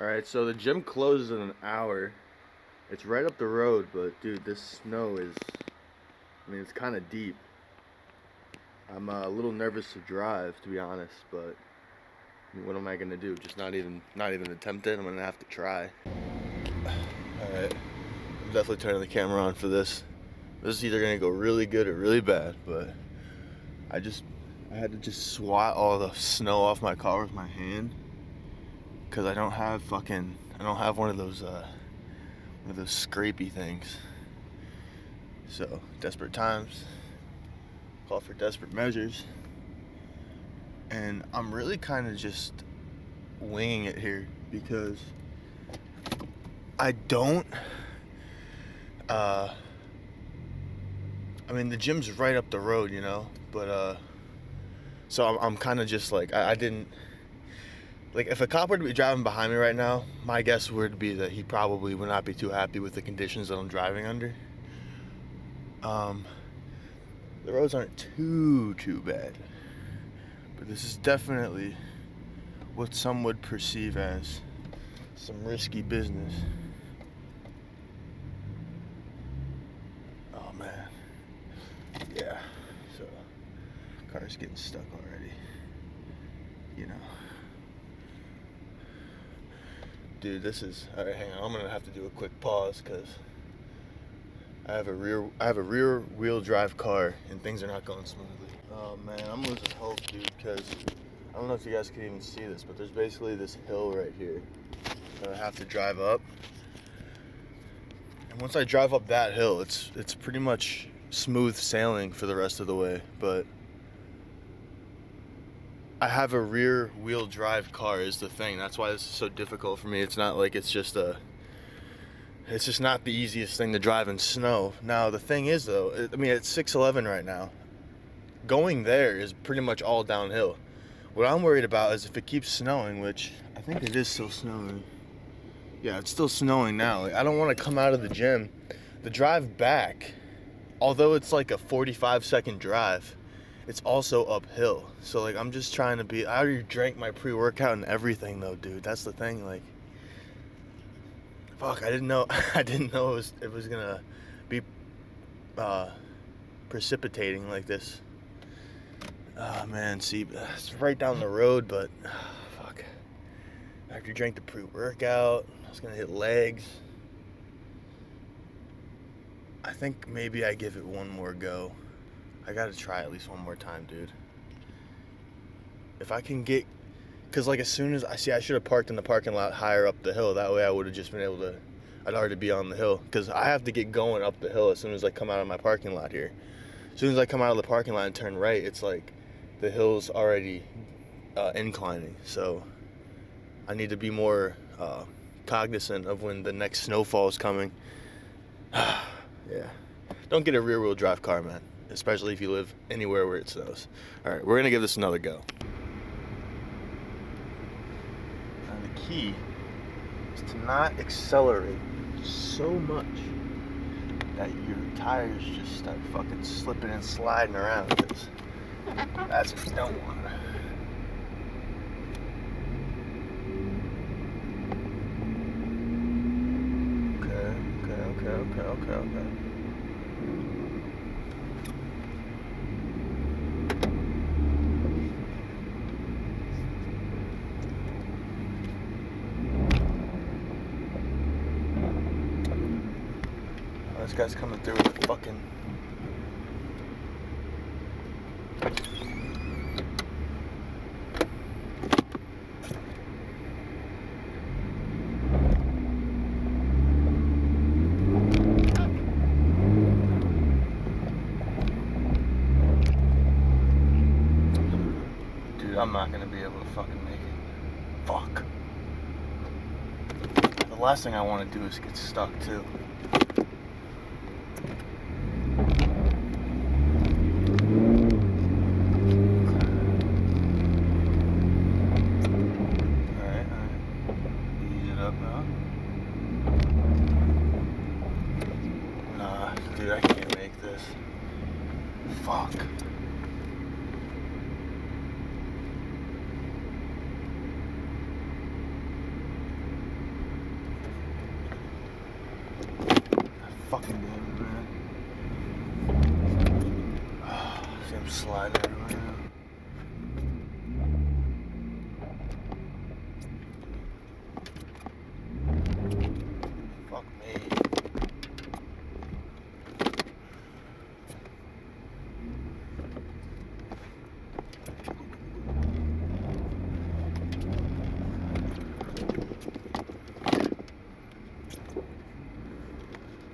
Alright, so the gym closes in an hour. It's right up the road, but dude, this snow is, it's kind of deep. I'm a little nervous to drive, to be honest, but what am I gonna do? Just not even attempt it. I'm gonna have to try. Alright, I'm definitely turning the camera on for this. This is either gonna go really good or really bad, but I had to just swat all the snow off my car with my hand because I don't have one of those scrapey things. So desperate times call for desperate measures, and I'm really kind of just winging it here because I don't the gym's right up the road, but so I'm kind of just like, I didn't, like, if a cop were to be driving behind me right now, my guess would be that he probably would not be too happy with the conditions that I'm driving under. The roads aren't too bad, but this is definitely what some would perceive as some risky business. Oh man, yeah, so car's getting stuck already, Dude, this is, alright, hang on, I'm gonna have to do a quick pause because I have a rear wheel drive car and things are not going smoothly. Oh man, I'm losing hope, dude, because I don't know if you guys can even see this, but there's basically this hill right here that I have to drive up. And once I drive up that hill, it's pretty much smooth sailing for the rest of the way, but I have a rear wheel drive car is the thing. That's why this is so difficult for me. It's not like it's just not the easiest thing to drive in snow. Now, the thing is, though, it's 6:11 right now. Going there is pretty much all downhill. What I'm worried about is if it keeps snowing, which I think it is still snowing. Yeah, it's still snowing now. Like, I don't want to come out of the gym. The drive back, although it's like a 45-second drive, it's also uphill. So, like, I'm just trying to be... I already drank my pre-workout and everything, though, dude. That's the thing, like... Fuck, I didn't know it was gonna be precipitating like this. Oh man, see, it's right down the road, but fuck. After you drank the pre-workout, I was gonna hit legs. I think maybe I give it one more go. I gotta try at least one more time, dude. If I can get, because like as soon as I should have parked in the parking lot higher up the hill. That way I would have just been able to, I'd already be on the hill. Because I have to get going up the hill as soon as I come out of my parking lot here. As soon as I come out of the parking lot and turn right, it's like the hill's already inclining. So I need to be more cognizant of when the next snowfall is coming. Yeah. Don't get a rear wheel drive car, man. Especially if you live anywhere where it snows. Alright, we're going to give this another go. And the key is to not accelerate so much that your tires just start fucking slipping and sliding around, because that's what you don't want. Okay. This guy's coming through with the fucking... Dude, I'm not gonna be able to fucking make it. Fuck. The last thing I want to do is get stuck, too. Dude, I can't make this. Fuck. fucking damn it, man. See, I'm sliding everywhere now. Fuck me.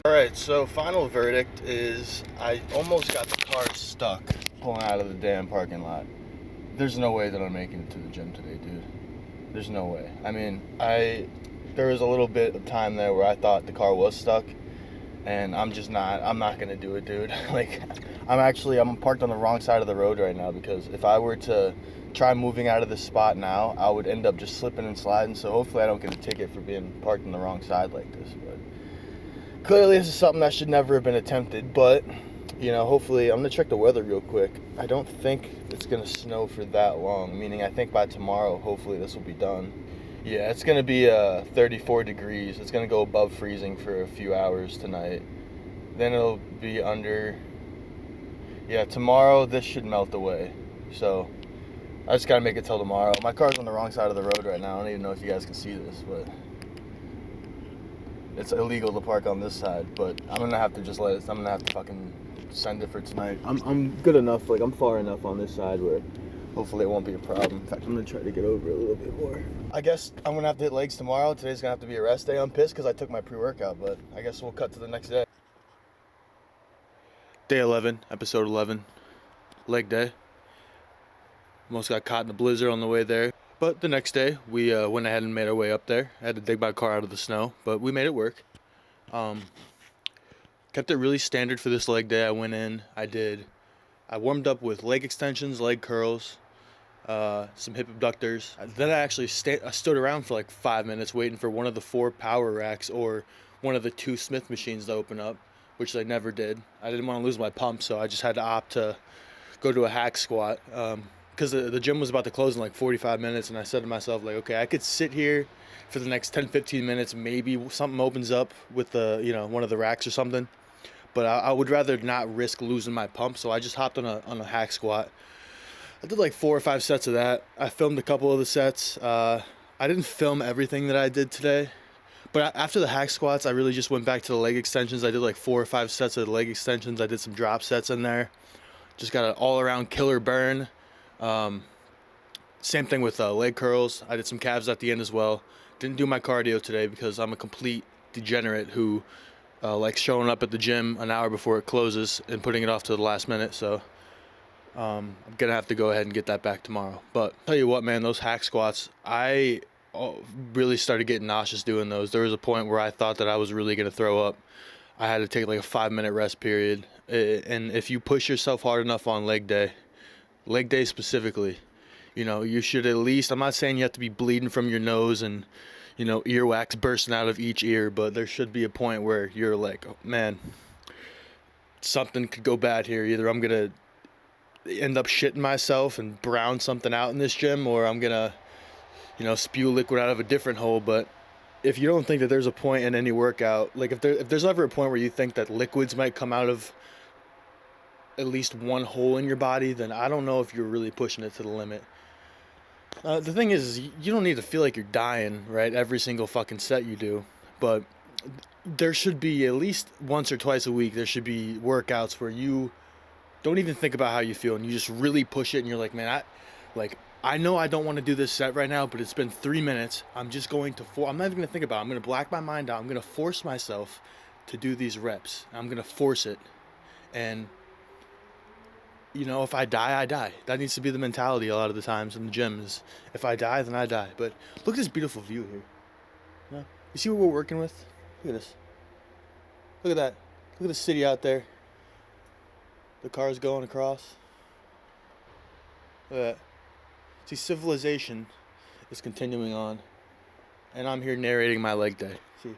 Alright, so final verdict is I almost got the car stuck pulling out of the damn parking lot. There's no way that I'm making it to the gym today, dude. There's no way. I mean, there was a little bit of time there where I thought the car was stuck, and I'm not gonna do it, dude. Like, I'm parked on the wrong side of the road right now, because if I were to try moving out of this spot now, I would end up just slipping and sliding, so hopefully I don't get a ticket for being parked on the wrong side like this, but clearly this is something that should never have been attempted, but, you know, hopefully, I'm gonna check the weather real quick. I don't think it's gonna snow for that long, meaning I think by tomorrow, hopefully this will be done. Yeah, it's gonna be 34 degrees. It's gonna go above freezing for a few hours tonight. Then it'll be under. Yeah, tomorrow this should melt away. So I just gotta make it till tomorrow. My car's on the wrong side of the road right now. I don't even know if you guys can see this, but it's illegal to park on this side. But I'm gonna have to just I'm gonna have to fucking send it for tonight. I'm good enough. Like, I'm far enough on this side where hopefully it won't be a problem. In fact, I'm gonna try to get over a little bit more. I guess I'm gonna have to hit legs tomorrow. Today's gonna have to be a rest day. I'm pissed because I took my pre-workout, but I guess we'll cut to the next day. Day 11, episode 11, leg day. Almost got caught in a blizzard on the way there. But the next day, we went ahead and made our way up there. I had to dig my car out of the snow, but we made it work. Kept it really standard for this leg day. I went in, I warmed up with leg extensions, leg curls, some hip abductors. Then I actually stood around for like 5 minutes waiting for one of the 4 power racks or one of the 2 Smith machines to open up, which they never did. I didn't want to lose my pump, so I just had to opt to go to a hack squat, because the gym was about to close in like 45 minutes, and I said to myself, like, okay, I could sit here for the next 10-15 minutes, maybe something opens up with one of the racks or something, but I would rather not risk losing my pump, so I just hopped on a hack squat. I did like 4 or 5 sets of that. I filmed a couple of the sets. I didn't film everything that I did today, but after the hack squats, I really just went back to the leg extensions. I did like 4 or 5 sets of the leg extensions. I did some drop sets in there. Just got an all-around killer burn. Same thing with leg curls. I did some calves at the end as well. Didn't do my cardio today because I'm a complete degenerate who likes showing up at the gym an hour before it closes and putting it off to the last minute. So I'm gonna have to go ahead and get that back tomorrow. But tell you what, man, those hack squats, I really started getting nauseous doing those. There was a point where I thought that I was really gonna throw up. I had to take like a 5-minute rest period. And if you push yourself hard enough on leg day specifically, you know, you should at least, I'm not saying you have to be bleeding from your nose and, you know, earwax bursting out of each ear, but there should be a point where you're like, oh, man, something could go bad here. Either I'm going to end up shitting myself and brown something out in this gym, or I'm going to, you know, spew liquid out of a different hole. But if you don't think that there's a point in any workout, like if there's ever a point where you think that liquids might come out of at least one hole in your body, then I don't know if you're really pushing it to the limit. The thing is, you don't need to feel like you're dying, right, every single fucking set you do, but there should be at least once or twice a week, there should be workouts where you don't even think about how you feel and you just really push it, and you're like, man, I know I don't want to do this set right now, but it's been 3 minutes. I'm just going to I'm not even going to think about it. I'm going to black my mind out. I'm going to force myself to do these reps. I'm going to force it. And you know, if I die, I die. That needs to be the mentality a lot of the times in the gym is, if I die, then I die. But look at this beautiful view here. Yeah. You see what we're working with? Look at this. Look at that. Look at the city out there. The cars going across. Look at that. See, civilization is continuing on. And I'm here narrating my leg day. See,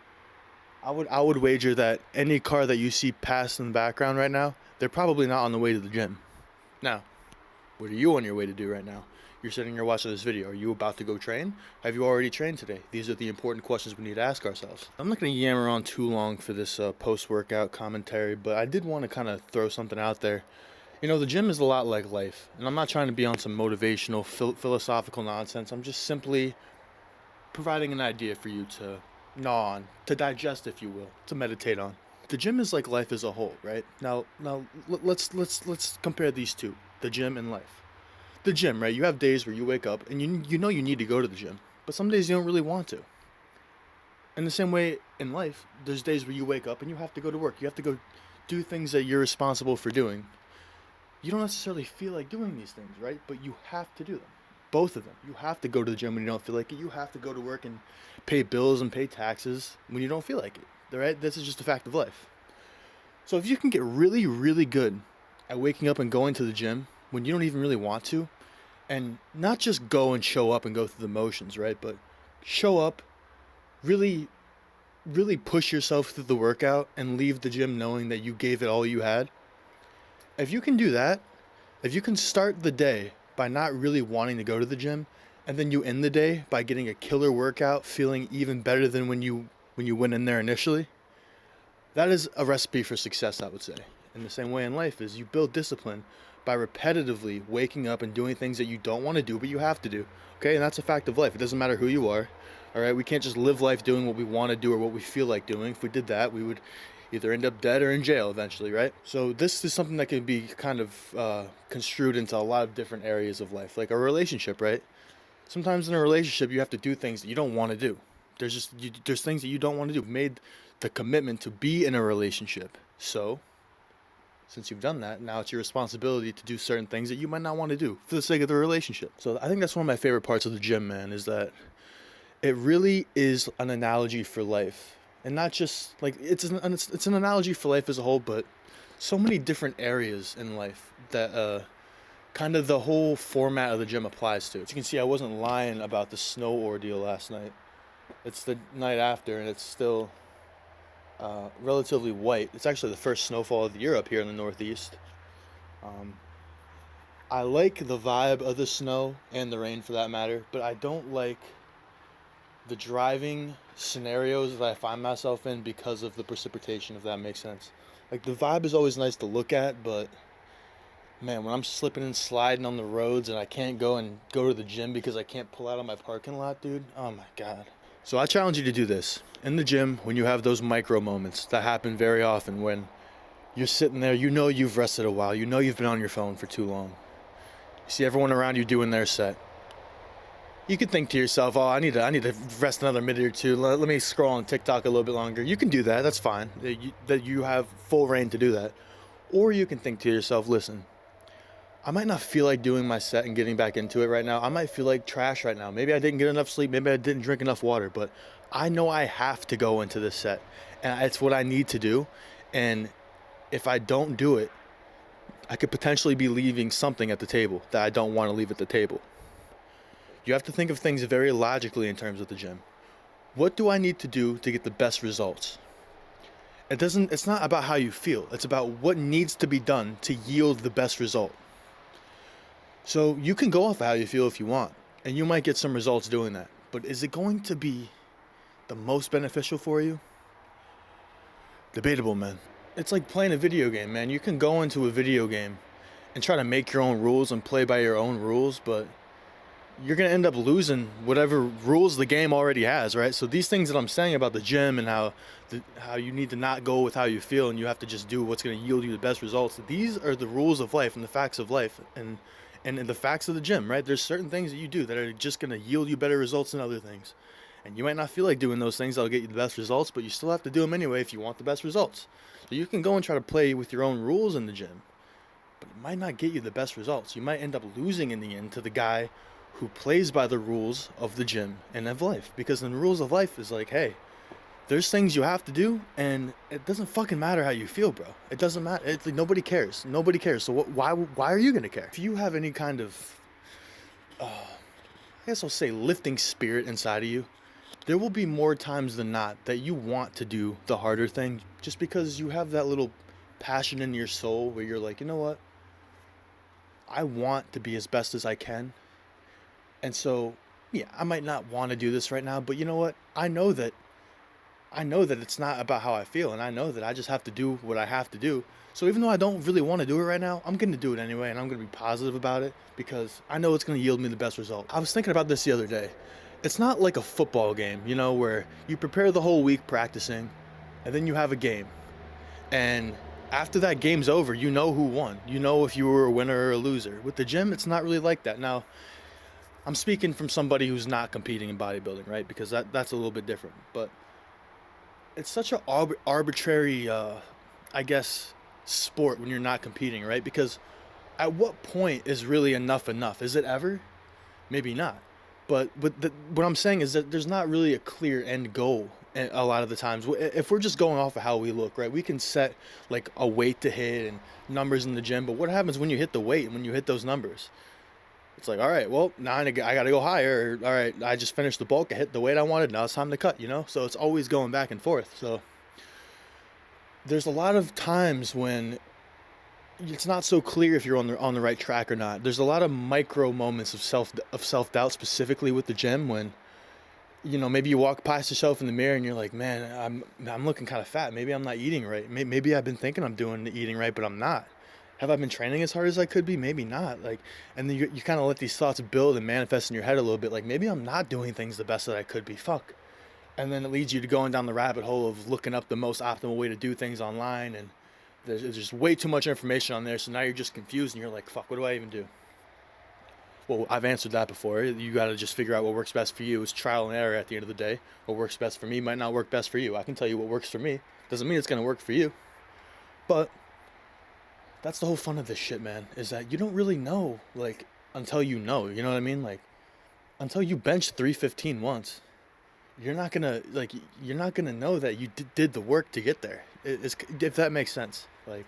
I would wager that any car that you see pass in the background right now, they're probably not on the way to the gym. Now, what are you on your way to do right now? You're sitting here watching this video. Are you about to go train? Have you already trained today? These are the important questions we need to ask ourselves. I'm not going to yammer on too long for this post-workout commentary, but I did want to kind of throw something out there. You know, the gym is a lot like life, and I'm not trying to be on some motivational, philosophical nonsense. I'm just simply providing an idea for you to gnaw on, to digest, if you will, to meditate on. The gym is like life as a whole, right? Now, let's compare these two, the gym and life. The gym, right? You have days where you wake up and you know you need to go to the gym, but some days you don't really want to. In the same way in life, there's days where you wake up and you have to go to work. You have to go do things that you're responsible for doing. You don't necessarily feel like doing these things, right? But you have to do them. Both of them. You have to go to the gym when you don't feel like it. You have to go to work and pay bills and pay taxes when you don't feel like it, right? This is just a fact of life. So if you can get really, really good at waking up and going to the gym when you don't even really want to, and not just go and show up and go through the motions, right? But show up, really, really push yourself through the workout and leave the gym knowing that you gave it all you had. If you can do that, if you can start the day by not really wanting to go to the gym, and then you end the day by getting a killer workout, feeling even better than when you went in there initially, that is a recipe for success, I would say. In the same way in life is you build discipline by repetitively waking up and doing things that you don't want to do, but you have to do. Okay, and that's a fact of life. It doesn't matter who you are. All right, we can't just live life doing what we want to do or what we feel like doing. If we did that, we would either end up dead or in jail eventually, right? So this is something that can be kind of construed into a lot of different areas of life, like a relationship, right? Sometimes in a relationship, you have to do things that you don't want to do. There's things that you don't want to do. You've made the commitment to be in a relationship. So since you've done that, now it's your responsibility to do certain things that you might not want to do for the sake of the relationship. So I think that's one of my favorite parts of the gym, man, is that it really is an analogy for life. And not just, like, it's an analogy for life as a whole, but so many different areas in life that kind of the whole format of the gym applies to. As you can see, I wasn't lying about the snow ordeal last night. It's the night after, and it's still relatively white. It's actually the first snowfall of the year up here in the Northeast. I like the vibe of the snow and the rain for that matter, but I don't like the driving scenarios that I find myself in because of the precipitation, if that makes sense. Like, the vibe is always nice to look at, but man, when I'm slipping and sliding on the roads and I can't go to the gym because I can't pull out of my parking lot, dude, oh my God. So I challenge you to do this in the gym when you have those micro moments that happen very often, when you're sitting there, you know you've rested a while, you know you've been on your phone for too long. You see everyone around you doing their set. You could think to yourself, oh, I need to rest another minute or two. Let me scroll on TikTok a little bit longer. You can do that. That's fine. That you have full reign to do that. Or you can think to yourself, listen, I might not feel like doing my set and getting back into it right now. I might feel like trash right now. Maybe I didn't get enough sleep. Maybe I didn't drink enough water. But I know I have to go into this set. And it's what I need to do. And if I don't do it, I could potentially be leaving something at the table that I don't want to leave at the table. You have to think of things very logically in terms of the gym. What do I need to do to get the best results? It's not about how you feel. It's about what needs to be done to yield the best result. So you can go off of how you feel if you want, and you might get some results doing that. But is it going to be the most beneficial for you? Debatable, man. It's like playing a video game, man. You can go into a video game and try to make your own rules and play by your own rules, but you're going to end up losing whatever rules the game already has, right? So these things that I'm saying about the gym and how you need to not go with how you feel and you have to just do what's going to yield you the best results, these are the rules of life and the facts of life and the facts of the gym, right? There's certain things that you do that are just going to yield you better results than other things. And you might not feel like doing those things that'll get you the best results, but you still have to do them anyway if you want the best results. So you can go and try to play with your own rules in the gym, but it might not get you the best results. You might end up losing in the end to the guy who plays by the rules of the gym and of life. Because the rules of life is like, hey, there's things you have to do, and it doesn't fucking matter how you feel, bro. It doesn't matter. It's like nobody cares. Nobody cares. So why are you gonna care? If you have any kind of, I guess I'll say, lifting spirit inside of you, there will be more times than not that you want to do the harder thing, just because you have that little passion in your soul where you're like, you know what? I want to be as best as I can. And so, yeah, I might not want to do this right now, but you know what? I know that it's not about how I feel, and I know that I just have to do what I have to do. So even though I don't really want to do it right now, I'm going to do it anyway, and I'm going to be positive about it because I know it's going to yield me the best result. I was thinking about this the other day. It's not like a football game, where you prepare the whole week practicing, and then you have a game. And after that game's over, you know who won. You know if you were a winner or a loser. With the gym, it's not really like that. Now, I'm speaking from somebody who's not competing in bodybuilding, right? Because that's a little bit different. But it's such an arbitrary, I guess, sport when you're not competing, right? Because at what point is really enough enough? Is it ever? Maybe not. But what I'm saying is that there's not really a clear end goal a lot of the times. If we're just going off of how we look, right? We can set like a weight to hit and numbers in the gym, but what happens when you hit the weight and when you hit those numbers? It's like, all right, well, now I got to go higher. Or, all right, I just finished the bulk. I hit the weight I wanted. Now it's time to cut. So it's always going back and forth. So there's a lot of times when it's not so clear if you're on the right track or not. There's a lot of micro moments of self doubt, specifically with the gym, when maybe you walk past yourself in the mirror and you're like, man, I'm looking kind of fat. Maybe I'm not eating right. Maybe I've been thinking I'm doing the eating right, but I'm not. Have I been training as hard as I could be? Maybe not. Like, and then you kind of let these thoughts build and manifest in your head a little bit. Like, maybe I'm not doing things the best that I could be. Fuck. And then it leads you to going down the rabbit hole of looking up the most optimal way to do things online, and there's just way too much information on there. So now you're just confused and you're like, fuck, what do I even do? Well, I've answered that before. You got to just figure out what works best for you. It's trial and error at the end of the day. What works best for me might not work best for you. I can tell you what works for me. Doesn't mean it's going to work for you. But that's the whole fun of this shit, man, is that you don't really know, like, until you know. You know what I mean? Like, until you bench 315 once, you're not gonna know that you did the work to get there. If that makes sense. Like,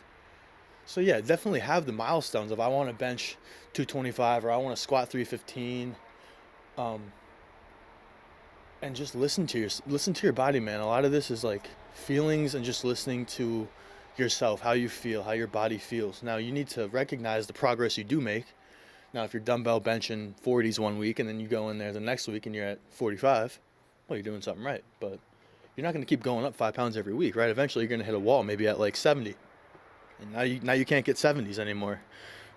so yeah, definitely have the milestones of I want to bench 225 or I want to squat 315, um, and just listen to your body, man. A lot of this is like feelings and just listening to yourself, how you feel, how your body feels. Now you need to recognize the progress you do make. Now, if you're dumbbell benching 40s one week and then you go in there the next week and you're at 45, well, you're doing something right. But you're not going to keep going up 5 pounds every week, right? Eventually, you're going to hit a wall, maybe at like 70, and now you can't get 70s anymore.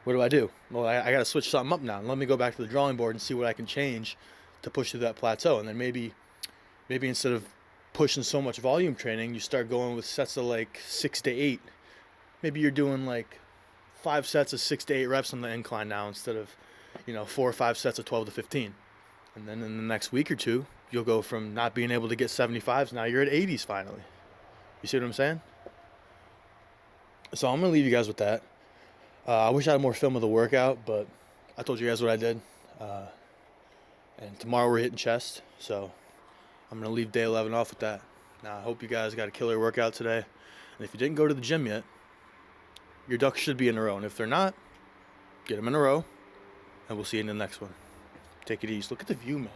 What do I do? Well, I got to switch something up now. Let me go back to the drawing board and see what I can change to push through that plateau. And then maybe instead of pushing so much volume training, you start going with sets of like 6 to 8. Maybe you're doing like 5 sets of 6 to 8 reps on the incline now instead of 4 or 5 sets of 12 to 15. And then in the next week or two, you'll go from not being able to get 75s, now you're at 80s finally. You see what I'm saying? So I'm gonna leave you guys with that. I wish I had more film of the workout, but I told you guys what I did. Uh, and tomorrow we're hitting chest, so I'm gonna leave day 11 off with that. Now I hope you guys got a killer workout today. And if you didn't go to the gym yet, your ducks should be in a row. And if they're not, get them in a row, and we'll see you in the next one. Take it easy. Look at the view, man.